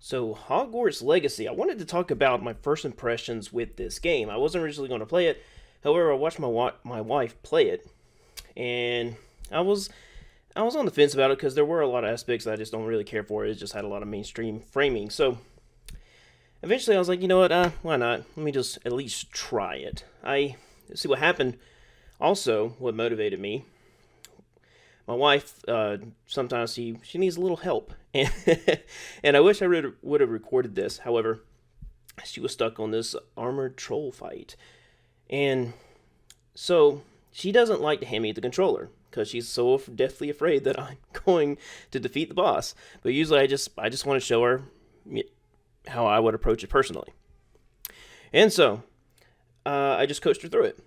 So, Hogwarts Legacy. I wanted to talk about my first impressions with this game. I wasn't originally going to play it. However, I watched my wife play it, and I was I was on the fence about it because there were a lot of aspects that I just don't really care for. It just had a lot of mainstream framing. So, eventually, I was like, you know what? Why not? Let me just at least try it. I see what happened. Also, what motivated me, my wife, sometimes she needs a little help, and and I wish I would have recorded this. However, she was stuck on this armored troll fight, and so she doesn't like to hand me the controller because she's so deathly afraid that I'm going to defeat the boss. But usually, I just want to show her how I would approach it personally, and so I just coached her through it.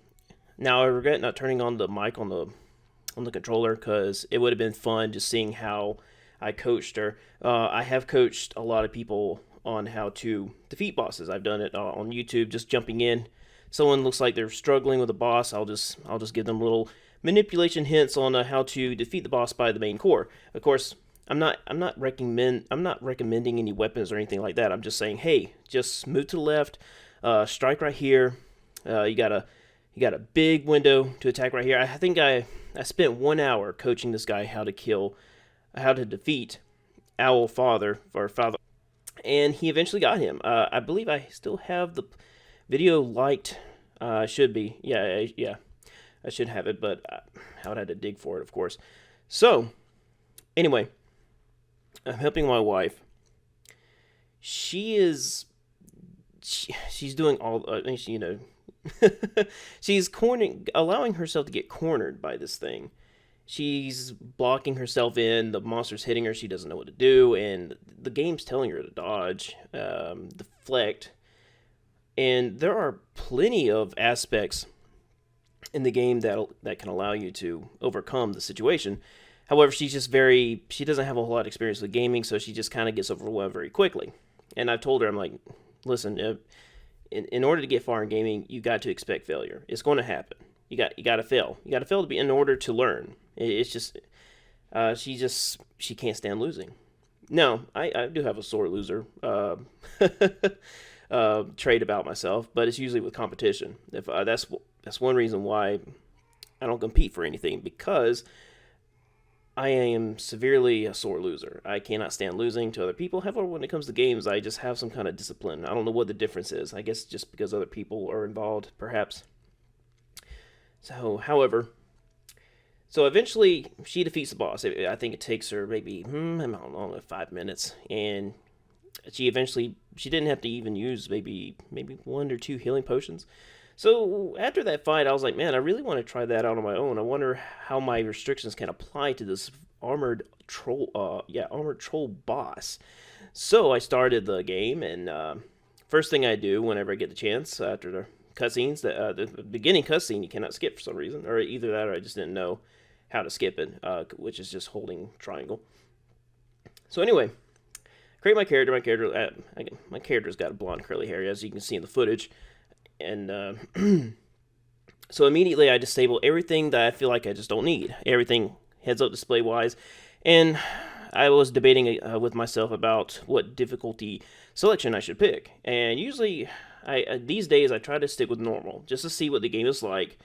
Now I regret not turning on the mic on the controller because it would have been fun just seeing how I coached her. I have coached a lot of people on how to defeat bosses. I've done it on YouTube, just jumping in. Someone looks like they're struggling with a boss. I'll just give them little manipulation hints on how to defeat the boss by the main core. Of course, I'm not recommending any weapons or anything like that. I'm just saying, hey, just move to the left, strike right here. You got a big window to attack right here. I think I spent 1 hour coaching this guy how to defeat Owl Father or Father, and he eventually got him. I believe I still have the video liked. Should be, yeah. I should have it, but I would have to dig for it, of course. So, anyway, I'm helping my wife. She is, she's doing all, she's allowing herself to get cornered by this thing. She's blocking herself in. The monster's hitting her. She doesn't know what to do, and the game's telling her to dodge, deflect. And there are plenty of aspects in the game that can allow you to overcome the situation. However, she doesn't have a whole lot of experience with gaming, so she just kind of gets overwhelmed very quickly. And I've told her, I'm like, listen, in order to get far in gaming, you got to expect failure. It's going to happen. You got to fail. You got to fail to be in order to learn. It's just she can't stand losing. No, I do have a sore loser trait about myself, but it's usually with competition. If that's one reason why I don't compete for anything, because I am severely a sore loser. I cannot stand losing to other people. However, when it comes to games, I just have some kind of discipline. I don't know what the difference is. I guess just because other people are involved, perhaps. So, however, so eventually she defeats the boss. I think it takes her maybe, I don't know, 5 minutes. And she didn't have to even use maybe one or two healing potions. So after that fight, I was like, man, I really want to try that out on my own. I wonder how my restrictions can apply to this armored troll boss. So I started the game, and first thing I do whenever I get the chance after the cutscenes, the beginning cutscene you cannot skip for some reason, or either that or I just didn't know how to skip it, which is just holding triangle. So anyway, create my character. My character's got a blonde curly hair, as you can see in the footage. And so immediately I disable everything that I feel like I just don't need. Everything heads up display wise. And I was debating with myself about what difficulty selection I should pick. And usually, these days I try to stick with normal just to see what the game is like.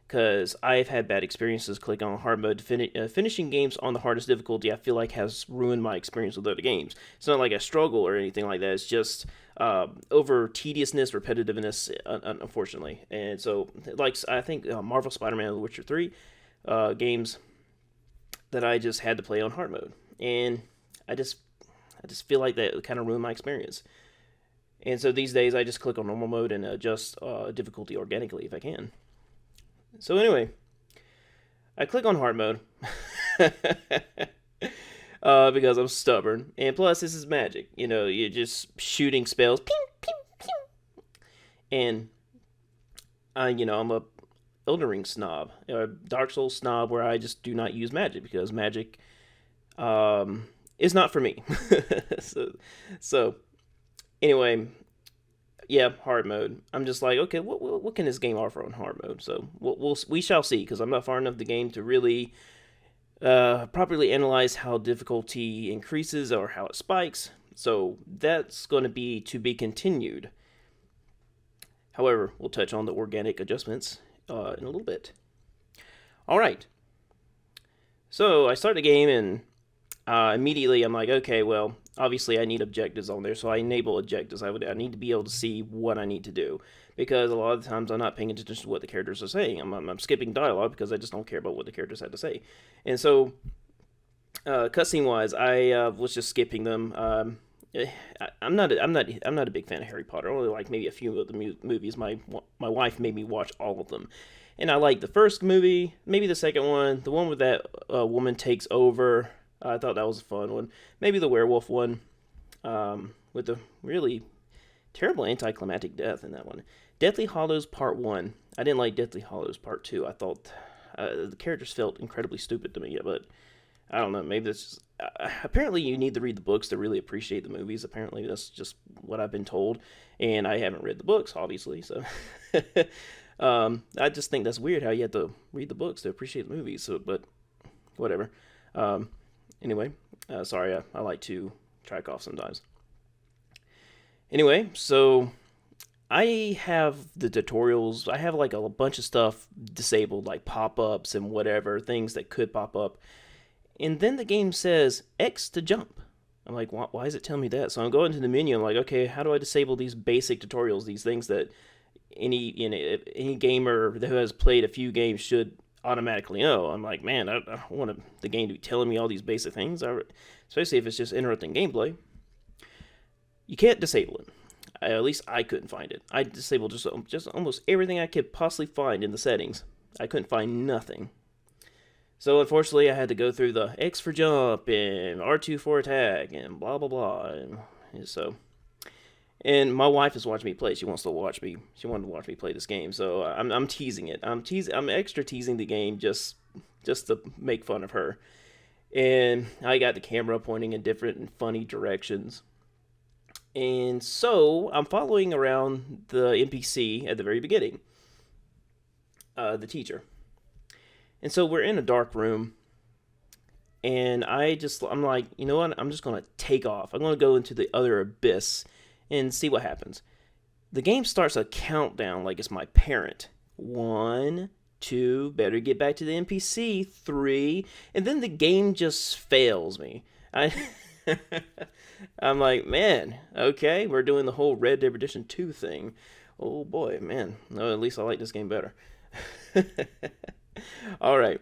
Because I've had bad experiences clicking on hard mode. Finishing games on the hardest difficulty I feel like has ruined my experience with other games. It's not like I struggle or anything like that. It's just over tediousness, repetitiveness, unfortunately. And so, like, I think Marvel Spider-Man and The Witcher 3 games that I just had to play on hard mode. And I just feel like that kind of ruined my experience. And so these days I just click on normal mode and adjust difficulty organically if I can. So anyway, I click on hard mode because I'm stubborn, and plus this is magic. You're just shooting spells, ping, ping, ping. And I'm a Elden Ring snob, a Dark Souls snob, where I just do not use magic because magic is not for me. so anyway. Yeah, hard mode. I'm just like, okay, what can this game offer on hard mode? So we shall see, because I'm not far enough in the game to really properly analyze how difficulty increases or how it spikes. So that's going to be continued. However, we'll touch on the organic adjustments in a little bit. All right. So I start the game, and immediately I'm like, okay, well, obviously I need objectives on there, so I enable objectives. I need to be able to see what I need to do, because a lot of the times I'm not paying attention to what the characters are saying. I'm skipping dialogue because I just don't care about what the characters had to say. And so, cutscene wise, I was just skipping them. I'm not a big fan of Harry Potter. I only like maybe a few of the movies. My wife made me watch all of them, and I like the first movie, maybe the second one, the one where that woman takes over. I thought that was a fun one. Maybe the werewolf one, with the really terrible anticlimactic death in that one. Deathly Hallows Part 1. I didn't like Deathly Hallows Part 2. I thought the characters felt incredibly stupid to me, but I don't know. Maybe that's just, apparently you need to read the books to really appreciate the movies. Apparently that's just what I've been told, and I haven't read the books, obviously, so... I just think that's weird how you have to read the books to appreciate the movies, so, but whatever. Anyway, sorry, I like to track off sometimes. Anyway, so I have the tutorials. I have like a bunch of stuff disabled, like pop-ups and whatever, things that could pop up. And then the game says X to jump. I'm like, why is it telling me that? So I'm going to the menu. I'm like, okay, how do I disable these basic tutorials, these things that any gamer who has played a few games should automatically know? I'm like, man, I don't want the game to be telling me all these basic things, especially if it's just interrupting gameplay. You can't disable it. At least I couldn't find it. I disabled just almost everything I could possibly find in the settings. I couldn't find nothing. So unfortunately, I had to go through the X for jump and R2 for attack and blah blah blah. And so, and my wife is watching me play. She wants to watch me. She wanted to watch me play this game. So I'm teasing it. I'm extra teasing the game just to make fun of her. And I got the camera pointing in different and funny directions. And so I'm following around the NPC at the very beginning, the teacher. And so we're in a dark room, and I'm like, you know what? I'm just going to take off. I'm going to go into the other abyss and see what happens. The game starts a countdown like it's my parent. 1, 2, better get back to the NPC. 3, and then the game just fails me. I'm like, man, okay, we're doing the whole Red Dead Redemption 2 thing. Oh boy, man. No, at least I like this game better. Alright.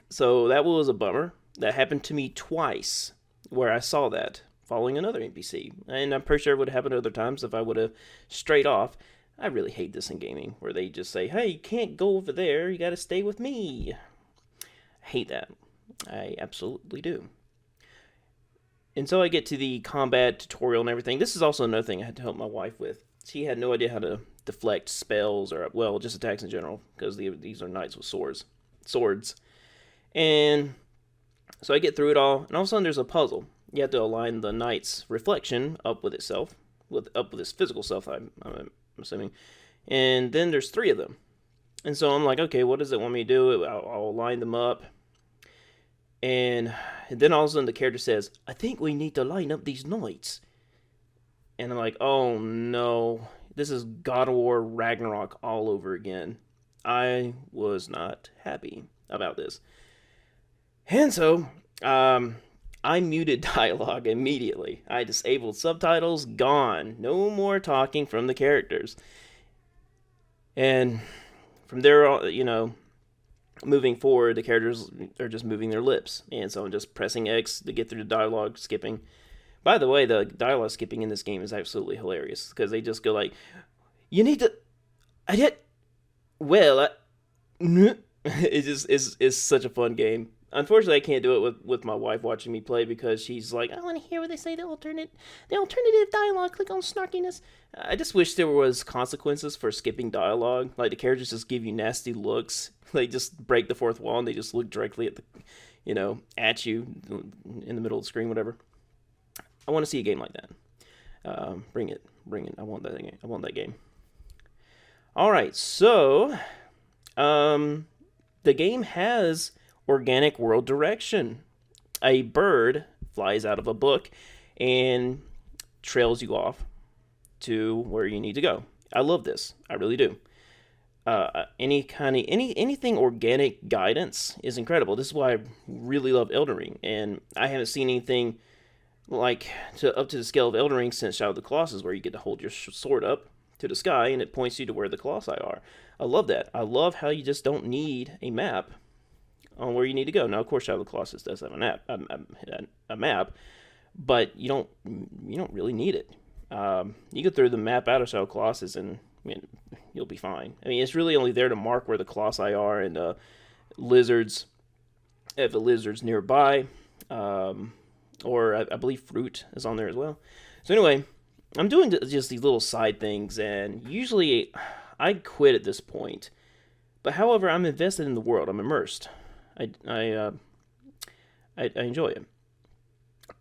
So that was a bummer. That happened to me twice, where I saw that, following another NPC. And I'm pretty sure it would happen other times if I would have strayed off. I really hate this in gaming, where they just say, hey, you can't go over there, you gotta stay with me. I hate that. I absolutely do. And so I get to the combat tutorial and everything. This is also another thing I had to help my wife with. She had no idea how to deflect spells or, well, just attacks in general, because these are knights with swords. And so I get through it all, and all of a sudden there's a puzzle. You have to align the knight's reflection up with itself, up with its physical self, I'm assuming. And then there's 3 of them. And so I'm like, okay, what does it want me to do? I'll align them up. And then all of a sudden the character says, I think we need to line up these knights. And I'm like, oh no, this is God of War Ragnarok all over again. I was not happy about this. And so, I muted dialogue immediately. I disabled subtitles, gone. No more talking from the characters. And from there, moving forward, the characters are just moving their lips. And so I'm just pressing X to get through the dialogue, skipping. By the way, the dialogue skipping in this game is absolutely hilarious, because they just go like, you need to, it's such a fun game. Unfortunately, I can't do it with my wife watching me play, because she's like, I want to hear what they say, the alternative dialogue, click on snarkiness. I just wish there was consequences for skipping dialogue. Like, the characters just give you nasty looks. They just break the fourth wall, and they just look directly at at you in the middle of the screen, whatever. I want to see a game like that. Bring it. I want that game. All right, so the game has organic world direction. A bird flies out of a book, and trails you off to where you need to go. I love this. I really do. Anything organic guidance is incredible. This is why I really love Elden Ring, and I haven't seen anything like up to the scale of Elden Ring since Shadow of the Colossus, where you get to hold your sword up to the sky and it points you to where the colossi are. I love that. I love how you just don't need a map on where you need to go. Now, of course, Shadow of the Colossus does have a map, but you don't really need it. You can throw the map out of Shadow of the Colossus and you'll be fine. I mean, it's really only there to mark where the colossi are and lizards, if the lizards nearby, or I believe fruit is on there as well. So anyway, I'm doing just these little side things, and usually I quit at this point. But however, I'm invested in the world. I'm immersed. I enjoy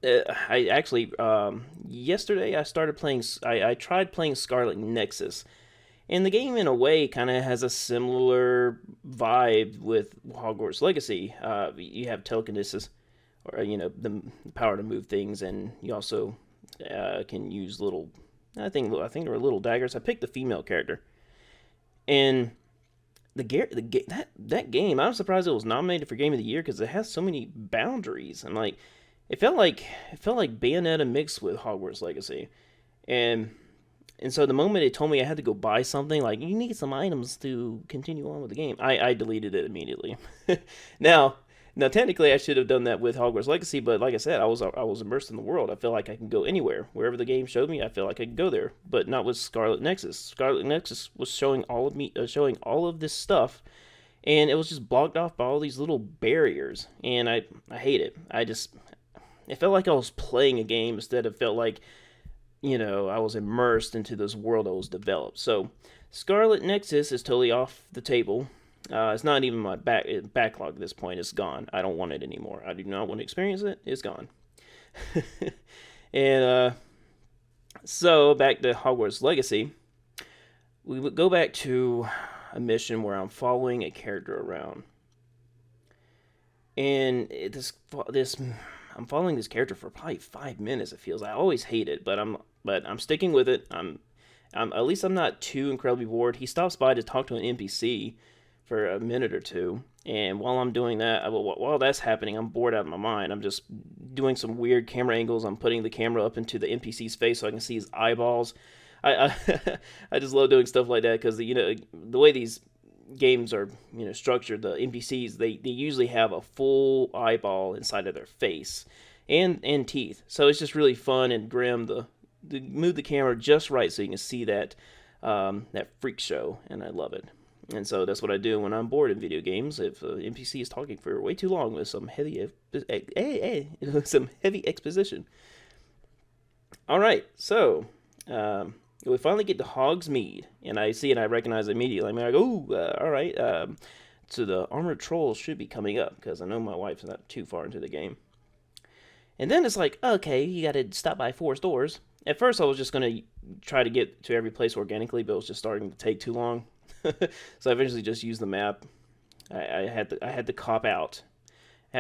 it. I actually yesterday I started playing. I tried playing Scarlet Nexus, and the game in a way kind of has a similar vibe with Hogwarts Legacy. You have telekinesis, or the power to move things, and you also can use little. I think there were little daggers. I picked the female character, and that game. I'm surprised it was nominated for Game of the Year because it has so many boundaries. And like, it felt like Bayonetta mixed with Hogwarts Legacy, and so the moment it told me I had to go buy something, like you need some items to continue on with the game, I deleted it immediately. now. Now, technically, I should have done that with Hogwarts Legacy, but like I said, I was immersed in the world. I feel like I can go anywhere. Wherever the game showed me, I feel like I could go there, but not with Scarlet Nexus. Scarlet Nexus was showing showing all of this stuff, and it was just blocked off by all these little barriers, and I hate it. It felt like I was playing a game instead of felt like, I was immersed into this world that was developed. So, Scarlet Nexus is totally off the table. It's not even my backlog at this point. It's gone. I don't want it anymore. I do not want to experience it. It's gone. And so back to Hogwarts Legacy, we would go back to a mission where I'm following a character around, and I'm following this character for probably 5 minutes. It feels. I always hate it, but I'm sticking with it. At least I'm not too incredibly bored. He stops by to talk to an NPC for a minute or two, and while I'm doing that, while that's happening, I'm bored out of my mind. I'm just doing some weird camera angles. I'm putting the camera up into the NPC's face so I can see his eyeballs. I I just love doing stuff like that because the way these games are structured, the NPCs they usually have a full eyeball inside of their face and teeth, so it's just really fun and grim to move the camera just right so you can see that freak show, and I love it. And so that's what I do when I'm bored in video games. If an NPC is talking for way too long with some heavy exposition. All right, so we finally get to Hogsmeade, and I see it, and I recognize it immediately. I'm like, all right. So the armored trolls should be coming up because I know my wife's not too far into the game. And then it's like, okay, you got to stop by 4 stores. At first, I was just going to try to get to every place organically, but it was just starting to take too long. So I eventually just used the map. I had to cop out. I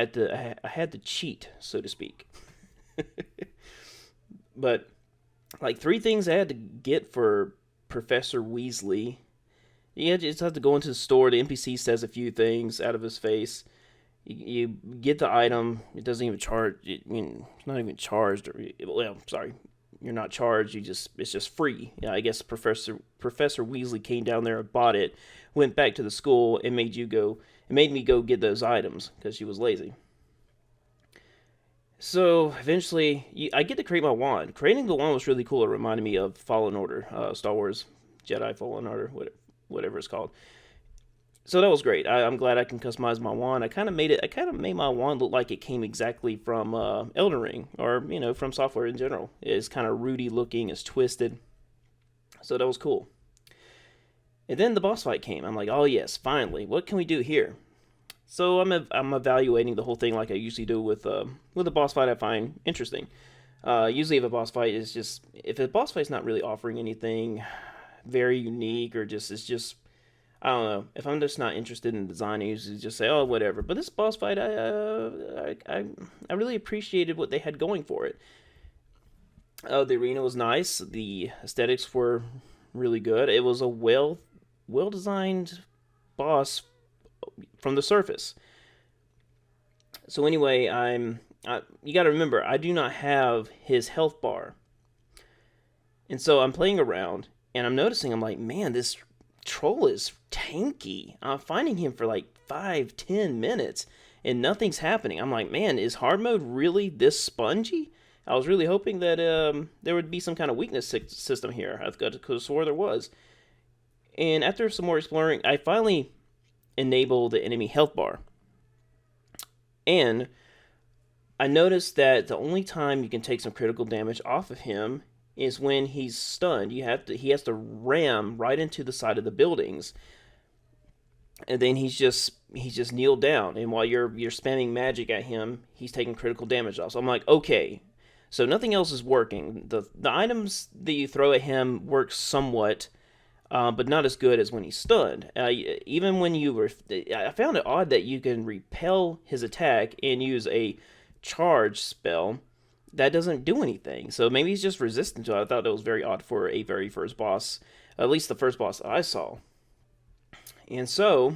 had to cheat, so to speak. But like 3 things I had to get for Professor Weasley. You just have to go into the store. The NPC says a few things out of his face. You get the item. It doesn't even charge. It's not even charged. Sorry. You're not charged. It's just free. Yeah, I guess Professor Weasley came down there and bought it, went back to the school, and made me go get those items because she was lazy. So eventually, I get to create my wand. Creating the wand was really cool. It reminded me of Fallen Order, Star Wars Jedi Fallen Order, whatever it's called. So that was great. I'm glad I can customize my wand. I kind of made my wand look like it came exactly from Elden Ring, or from software in general. It's kind of rooty looking. It's twisted. So that was cool. And then the boss fight came. I'm like, oh yes, finally. What can we do here? So I'm evaluating the whole thing like I usually do with a boss fight I find interesting. Usually if a boss fight is not really offering anything very unique, or it's just I don't know. If I'm just not interested in design, I usually just say, oh, whatever. But this boss fight, I really appreciated what they had going for it. The arena was nice. The aesthetics were really good. It was a well designed boss from the surface. So anyway, you got to remember I do not have his health bar, and so I'm playing around and I'm noticing I'm like, man, this troll is tanky. I'm finding him for like 5-10 minutes and nothing's happening. I'm like, man, is hard mode really this spongy? I was really hoping that there would be some kind of weakness system here. I've got to swore there was. And after some more exploring, I finally enabled the enemy health bar. And I noticed that the only time you can take some critical damage off of him is when he's stunned. He has to ram right into the side of the buildings, and then he's just kneeled down. And while you're spamming magic at him, he's taking critical damage off. So I'm like, okay, so nothing else is working. The items that you throw at him work somewhat, but not as good as when he's stunned. Even when I found it odd that you can repel his attack and use a charge spell that doesn't do anything. So maybe he's just resistant to it. I thought that was very odd for a very first boss, at least the first boss I saw. And so,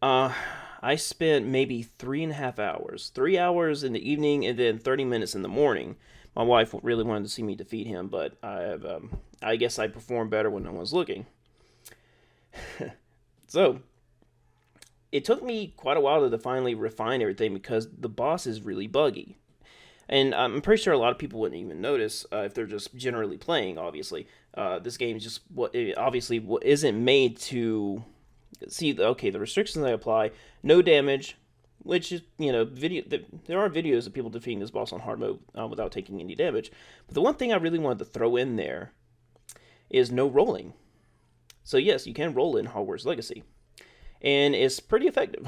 I spent maybe 3.5 hours, 3 hours in the evening, and then 30 minutes in the morning. My wife really wanted to see me defeat him, but I guess I performed better when no one's looking. So, it took me quite a while to finally refine everything because the boss is really buggy. And I'm pretty sure a lot of people wouldn't even notice if they're just generally playing. Obviously, this game is just obviously isn't made to see. Okay, the restrictions I apply: no damage, which is video. There are videos of people defeating this boss on hard mode without taking any damage. But the one thing I really wanted to throw in there is no rolling. So yes, you can roll in Hogwarts Legacy, and it's pretty effective.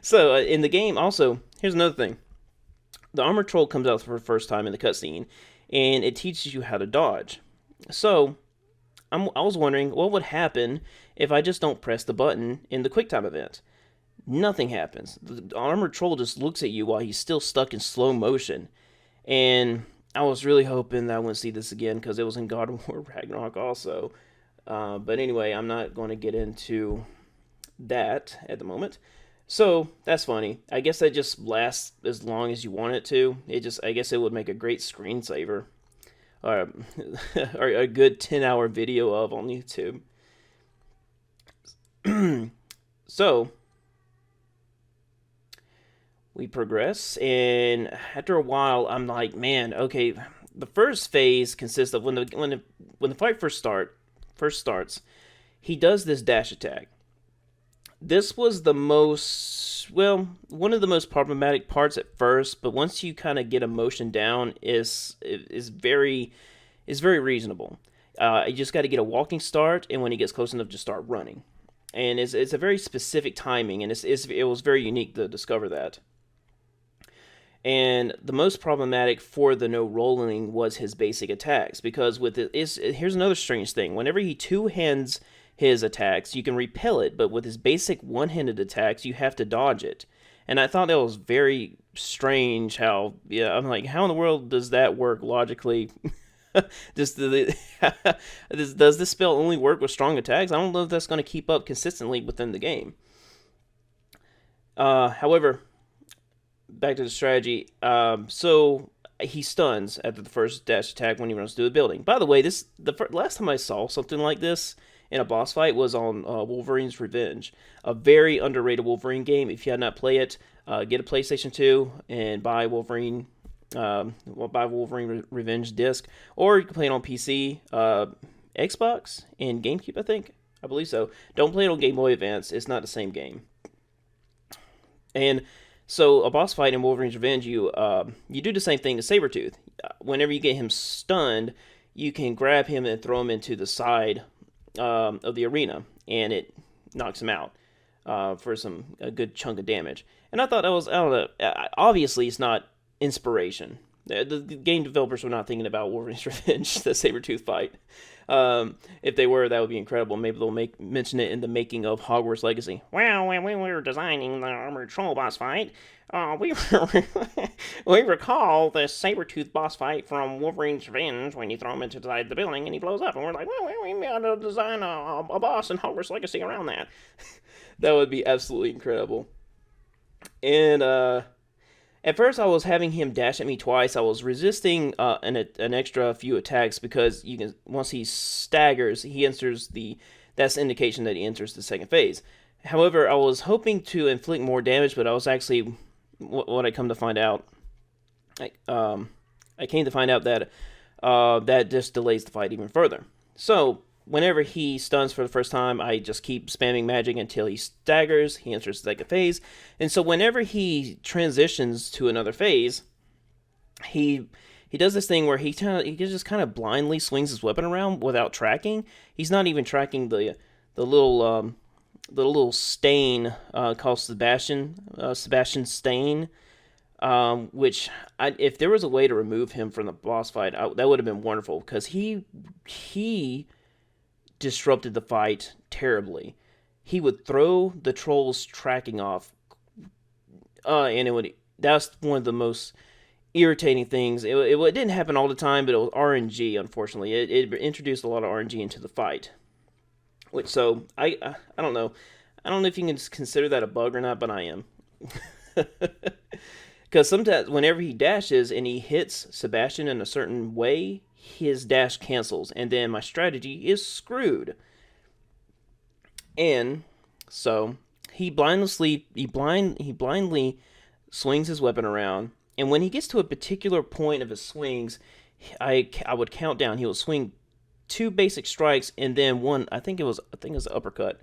So in the game, also, here's another thing. The armor troll comes out for the first time in the cutscene, and it teaches you how to dodge. So, I was wondering what would happen if I just don't press the button in the QuickTime event. Nothing happens. The armor troll just looks at you while he's still stuck in slow motion. And I was really hoping that I wouldn't see this again because it was in God of War Ragnarok also. But anyway, I'm not going to get into that at the moment. So that's funny. I guess that just lasts as long as you want it to. I guess it would make a great screensaver, or, or a good 10-hour video of on YouTube. So we progress, and after a while, I'm like, man, okay. The first phase consists of when the fight first starts. He does this dash attack. This was one of the most problematic parts at first, but once you kind of get emotion down, is very reasonable. You just got to get a walking start, and when he gets close enough, just start running. And it's a very specific timing, and it was very unique to discover that. And the most problematic for the no rolling was his basic attacks, because here's another strange thing. Whenever he two-hands his attacks, you can repel it, but with his basic one-handed attacks, you have to dodge it. And I thought that was very strange I'm like, how in the world does that work logically? Does this spell only work with strong attacks? I don't know if that's going to keep up consistently within the game. However, back to the strategy. So he stuns after the first dash attack when he runs through the building. By the way, last time I saw something like this in a boss fight was on Wolverine's Revenge, a very underrated Wolverine game. If you have not played it, get a PlayStation 2 and buy Wolverine Revenge disc, or you can play it on PC, Xbox, and GameCube. I believe so. Don't play it on Game Boy Advance. It's not the same game. And so a boss fight in Wolverine's Revenge, you do the same thing to Sabretooth. Whenever you get him stunned, you can grab him and throw him into the side of the arena, and it knocks him out for a good chunk of damage. And I thought that was, I don't know, obviously it's not inspiration, The game developers were not thinking about Wolverine's Revenge, the Sabretooth fight. If they were, that would be incredible. Maybe they'll mention it in the making of Hogwarts Legacy. Well, when we were designing the armored troll boss fight, we we recall the Sabretooth boss fight from Wolverine's Revenge when you throw him inside the building and he blows up. And we're like, well, we got to design a boss in Hogwarts Legacy around that. That would be absolutely incredible. And at first, I was having him dash at me twice. I was resisting an extra few attacks because you can once he staggers, he enters the that's the indication that he enters the second phase. However, I was hoping to inflict more damage, but I was actually what I come to find out. I came to find out that that just delays the fight even further. So whenever he stuns for the first time, I just keep spamming magic until he staggers. He enters the second phase. And so whenever he transitions to another phase, he does this thing where he just kind of blindly swings his weapon around without tracking. He's not even tracking the little stain called Sebastian Stain, which if there was a way to remove him from the boss fight, that would have been wonderful because he disrupted the fight terribly. He would throw the troll's tracking off, and that's one of the most irritating things. It didn't happen all the time, but it was RNG. Unfortunately, it introduced a lot of RNG into the fight. Which so I don't know. I don't know if you can consider that a bug or not, but I am. Because sometimes whenever he dashes and he hits Sebastian in a certain way, his dash cancels, and then my strategy is screwed. And so he blindly swings his weapon around, and when he gets to a particular point of his swings, I would count down. He will swing 2 basic strikes and then one. I think it was an uppercut.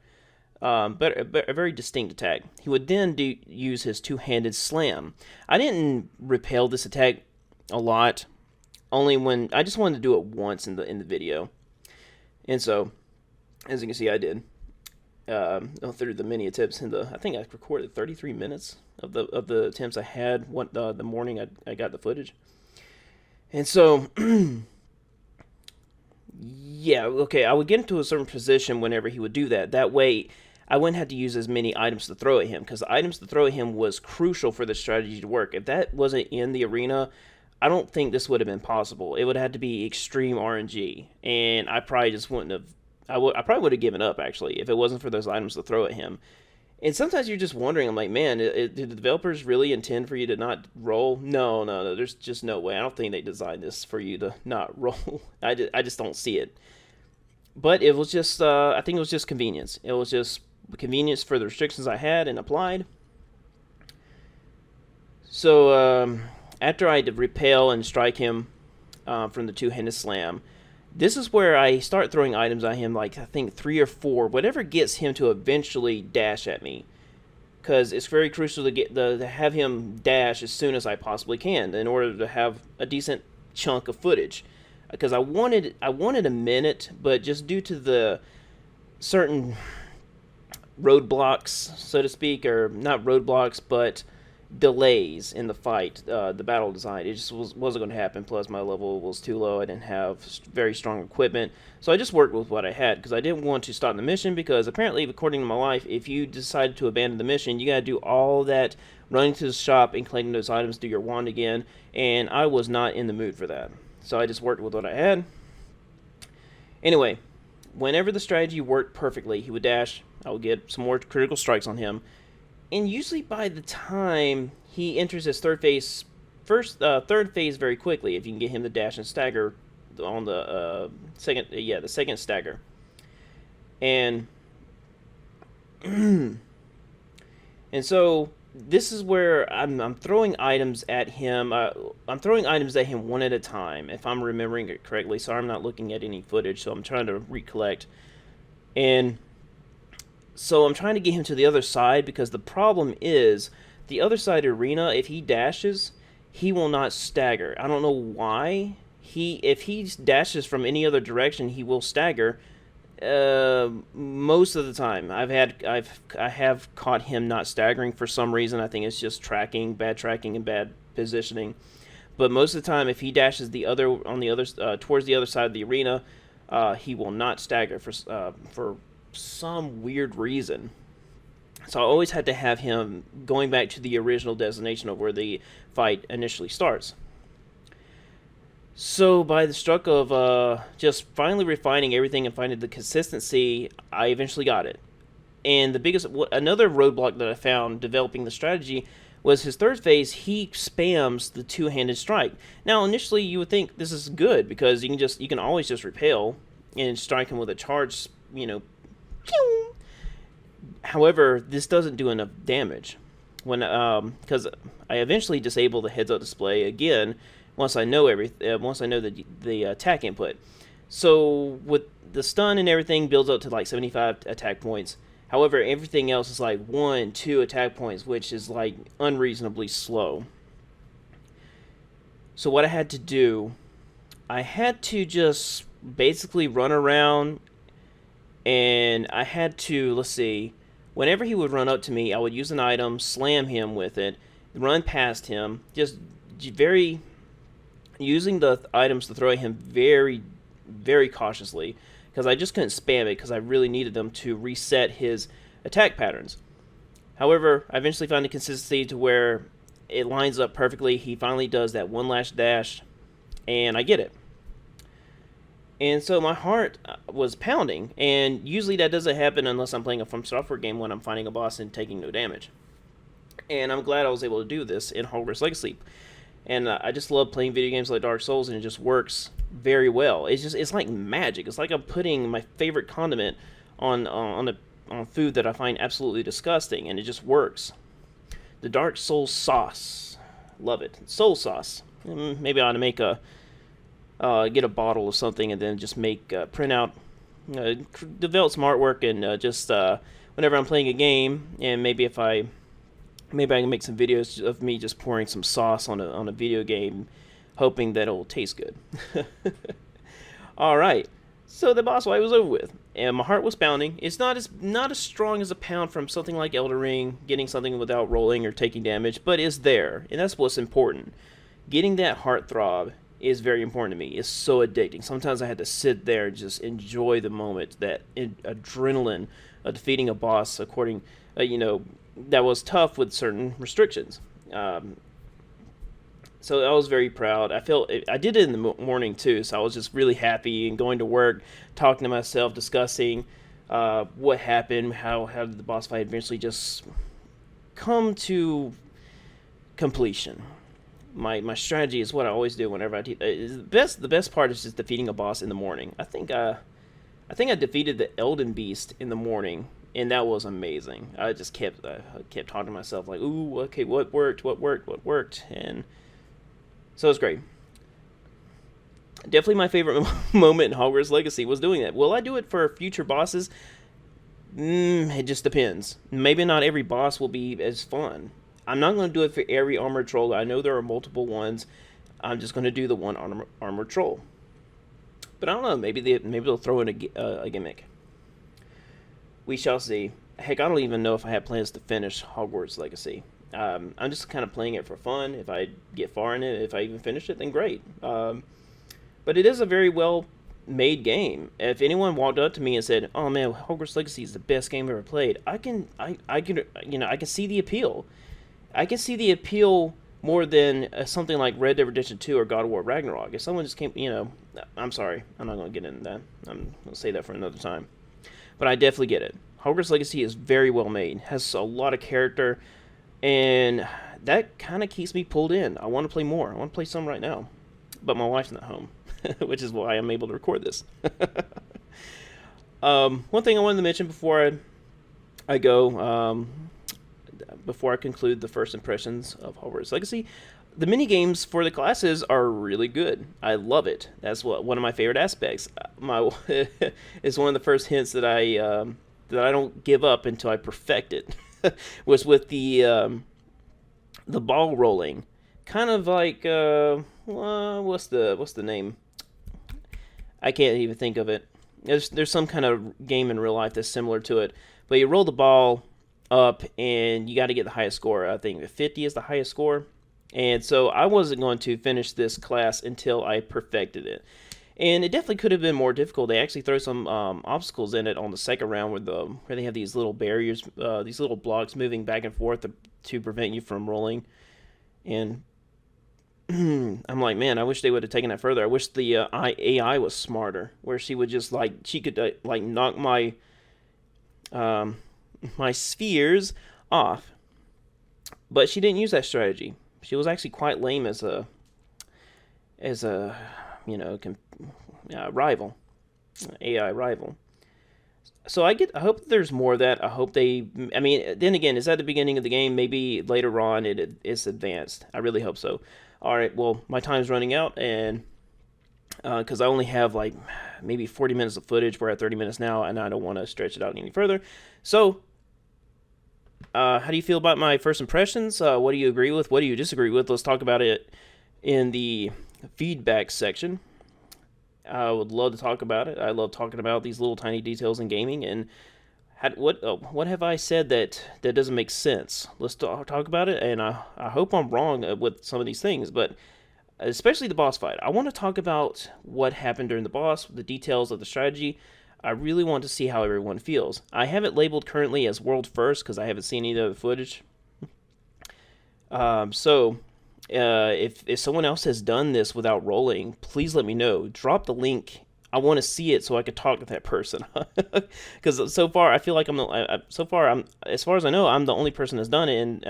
But a very distinct attack. He would then use his 2-handed slam. I didn't repel this attack a lot, only when I just wanted to do it once in the video. And so, as you can see, I did through the many attempts. I think I recorded 33 minutes of the attempts I had the morning I got the footage. And so. Yeah, okay, I would get into a certain position whenever he would do that. That way, I wouldn't have to use as many items to throw at him, because the items to throw at him was crucial for the strategy to work. If that wasn't in the arena, I don't think this would have been possible. It would have had to be extreme RNG, and I probably just wouldn't have... I probably would have given up, actually, if it wasn't for those items to throw at him. And sometimes you're just wondering, I'm like, man, did the developers really intend for you to not roll? No, there's just no way. I don't think they designed this for you to not roll. I just don't see it. But it was just, I think it was just convenience. It was just convenience for the restrictions I had and applied. So, after I repel and strike him from the 2-handed slam, this is where I start throwing items at him, like I think 3 or 4, whatever gets him to eventually dash at me, because it's very crucial to have him dash as soon as I possibly can in order to have a decent chunk of footage. Because I wanted a minute, but just due to the certain roadblocks, so to speak, or not roadblocks, but delays in the fight, the battle design, it just wasn't going to happen. Plus my level was too low. I didn't have very strong equipment, so I just worked with what I had, because I didn't want to start the mission, because apparently, according to my wife, if you decide to abandon the mission, you got to do all that running to the shop and collecting those items, do your wand again, and I was not in the mood for that, so I just worked with what I had. Anyway, whenever the strategy worked perfectly, he would dash, I would get some more critical strikes on him. And usually by the time he enters his third phase very quickly, if you can get him to dash and stagger on the second stagger. And and so this is where I'm throwing items at him. I'm throwing items at him one at a time, if I'm remembering it correctly. Sorry, I'm not looking at any footage, so I'm trying to recollect. And so I'm trying to get him to the other side, because the problem is the other side arena, if he dashes, he will not stagger. I don't know why. If he dashes from any other direction, he will stagger. Most of the time, I have caught him not staggering for some reason. I think it's just bad tracking and bad positioning. But most of the time, if he dashes towards the other side of the arena, he will not stagger for some weird reason. So I always had to have him going back to the original destination of where the fight initially starts. So by the stroke of just finally refining everything and finding the consistency, I eventually got it. And another roadblock that I found developing the strategy was his third phase. He spams the two-handed strike. Now initially you would think this is good because you can always just repel and strike him with a charge, pew! However, this doesn't do enough damage because I eventually disable the heads-up display again once I know the attack input. So with the stun and everything builds up to like 75 attack points. However, everything else is like 1, 2 attack points, which is like unreasonably slow. So what I had to do, I had to just basically run around, and I had to, let's see, whenever he would run up to me, I would use an item, slam him with it, run past him, just using the items to throw at him very, very cautiously, because I just couldn't spam it because I really needed them to reset his attack patterns. However, I eventually found a consistency to where it lines up perfectly. He finally does that one last dash, and I get it. And so my heart was pounding, and usually that doesn't happen unless I'm playing a From Software game when I'm fighting a boss and taking no damage. And I'm glad I was able to do this in Hogwarts Legacy. And I just love playing video games like Dark Souls, and it just works very well. It's like magic. It's like I'm putting my favorite condiment on food that I find absolutely disgusting, and it just works. The Dark Souls sauce, love it. Soul sauce. Maybe I ought to make get a bottle of something and then just print out, develop some artwork, and just whenever I'm playing a game, and maybe I can make some videos of me just pouring some sauce on a video game, hoping that it'll taste good. All right, so the boss fight was over with, and my heart was pounding. It's not as strong as a pound from something like Elden Ring, getting something without rolling or taking damage, but it's there, and that's what's important. Getting that heart throb is very important to me. It's so addicting. Sometimes I had to sit there and just enjoy the moment, that adrenaline of defeating a boss according, that was tough with certain restrictions. So I was very proud. I did it in the morning too, so I was just really happy and going to work, talking to myself, discussing what happened, how did the boss fight eventually just come to completion. My strategy is what I always do whenever the best part is just defeating a boss in the morning. I think I defeated the Elden Beast in the morning, and that was amazing. I just kept talking to myself like, ooh, okay, what worked, and so it was great. Definitely my favorite moment in Hogwarts Legacy was doing that. Will I do it for future bosses? It just depends. Maybe not every boss will be as fun. I'm not going to do it for every armored troll. I know there are multiple ones. I'm just going to do the one armored troll. But I don't know. Maybe they'll throw in a gimmick. We shall see. Heck, I don't even know if I have plans to finish Hogwarts Legacy. I'm just kind of playing it for fun. If I get far in it, if I even finish it, then great. But it is a very well made game. If anyone walked up to me and said, "Oh man, Hogwarts Legacy is the best game I've ever played," I can see the appeal. I can see the appeal more than something like Red Dead Redemption 2 or God of War Ragnarok. If someone just came, I'm sorry, I'm not going to get into that. I'm going to say that for another time. But I definitely get it. Hogwarts Legacy is very well made, has a lot of character, and that kind of keeps me pulled in. I want to play more. I want to play some right now. But my wife's not home, which is why I'm able to record this. One thing I wanted to mention before I go, before I conclude the first impressions of Hogwarts Legacy, the mini games for the classes are really good. I love it. That's one of my favorite aspects. It's one of the first hints that I don't give up until I perfect it. Was with the ball rolling, kind of like what's the name? I can't even think of it. There's some kind of game in real life that's similar to it, but you roll the ball up and you got to get the highest score. I think 50 is the highest score, And so I wasn't going to finish this class until I perfected it. And it definitely could have been more difficult. They actually throw some obstacles in it on the second round where they have these little barriers, these little blocks moving back and forth to prevent you from rolling. And I'm like, man, I wish they would have taken that further. I wish the AI was smarter, where she would just she could like knock um, my spheres off. But she didn't use that strategy. She was actually quite lame as a you know rival, AI rival. So I hope there's more of that. I hope they. I mean, then again, is that the beginning of the game? Maybe later on it's advanced. I really hope so. All right. Well, my time's running out, and because I only have like maybe 40 minutes of footage. We're at 30 minutes now, and I don't want to stretch it out any further. So, how do you feel about my first impressions? What do you agree with? What do you disagree with? Let's talk about it in the feedback section. I would love to talk about it. I love talking about these little tiny details in gaming. And what have I said that doesn't make sense? Let's talk about it. And I hope I'm wrong with some of these things, but especially the boss fight. I want to talk about what happened during the boss, the details of the strategy. I really want to see how everyone feels. I have it labeled currently as world first because I haven't seen any of the footage. So if someone else has done this without rolling, please let me know. Drop the link. I want to see it so I could talk to that person. Because so far I feel like I'm as far as I know I'm the only person that's done it, and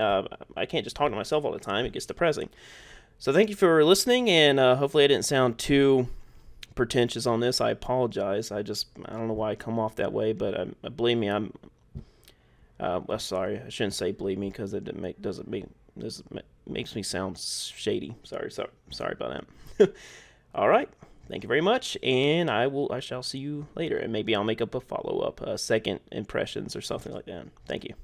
I can't just talk to myself all the time. It gets depressing. So thank you for listening, and hopefully I didn't sound too pretentious on this. I apologize. I don't know why I come off that way, but believe me, I'm sorry. I shouldn't say believe me because it doesn't make this makes me sound shady. Sorry about that. All right. Thank you very much, and I shall see you later, and maybe I'll make up a follow up, second impressions or something like that. Thank you.